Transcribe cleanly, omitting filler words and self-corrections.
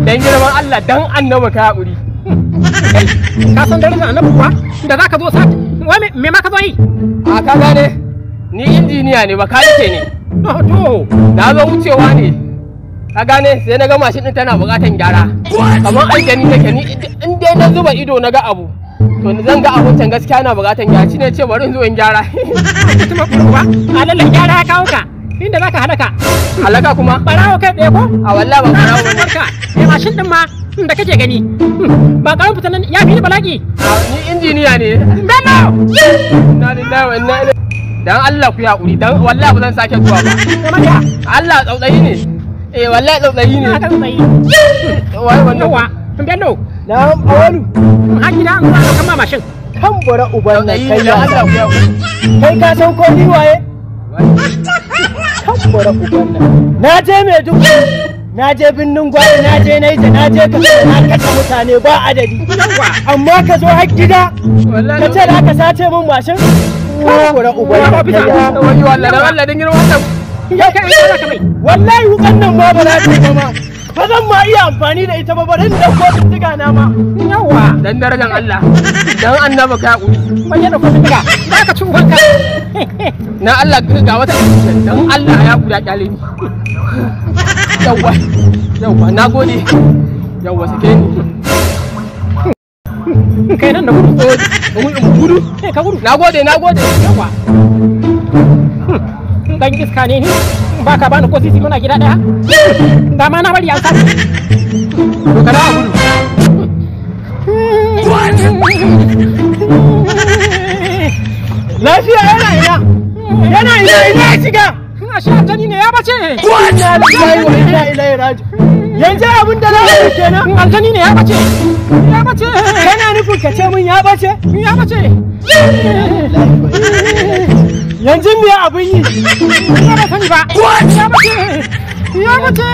Dan girman Allah dan annabi ka haƙuri. Ka san darajar annabi kuwa da za ka zo sati wai me ma ka zo yi? A ka gane ni injiniya ne bakanike ne. To Na zo wucewa ne. Ka gane sai na ga mashin din tana buƙatar gyara. Kamar aljani nake ni in dai na zuba ido na ga abu. To ni zan ga abun can gaskiya na buƙatar gyara shine ce bari in zo in gyara. kuma kuwa a lallan gyara ya kawo ka inda za ka halaka. Halaka kuma? Barawo kai ɗaya ko? A wallahi ba barawo bane. Mai mashin din ma da kake gani ba ƙaramin fitanan ya fi bala'i. Ni injiniya ne. Bello! Inna lillahi wa inna ilaihi. Dan Allah ku haƙuri dan wallahi ba zan sake zuwa ba. Kamar ya? Allah tsautsayi ne. Wallahi tsautsayi ne. Aka tsayi. Wai wannan Yawa, Bello. Na'am Awalu. Har gida an zo kama mashin. Kan bara uban nan kai dan Allah ku haƙuri. Kai ka san ko ni waye? Kan bara uban nan. Na je Maiduguri. Na je Birnin Gwari, na je Naija, na je Katsina, na kashe mutane ba adadi. Amma ka zo har gida. Ka ce da ka sace min mashin? Kan bara uban nan kai ya. Wai wallahi dan Allah dan girman wannan. Ya kai an ka mai. Wallahi wukan nan ma ba za ta yi ba. Ba zan ma iya amfani da ita ba bari da ko bindiga na ma. Yawa. Dan darajar Allah. Dan annabi ka haƙuri. Bayyana ko bindiga. Za ka ci ubanka. Na Allah ga wata dan Allah ya haƙuri ya kyale ni. Yawwa. Yawwa nagode. Yawwa sake ni. Kai nan da gudu. Gudu. Ka gudu. Nagode. Yawa. Dan iska ne ni. Ba ka bani ko sisi muna gida daya. Da ma na bari an samu. To kada a gudu. Lafiya yana ina. Yana ina ya shiga. Ashe aljani ne ya bace. Inna lillahi wa inna ilaihi raji'un. Yanzu abin da za mu kenan. Aljani ne ya bace. Ya bace. Kana nufin ka ce min ya bace? Ya bace. Yanzu me abin yi? Ya ba sani ba. Ya bace. Ya bace.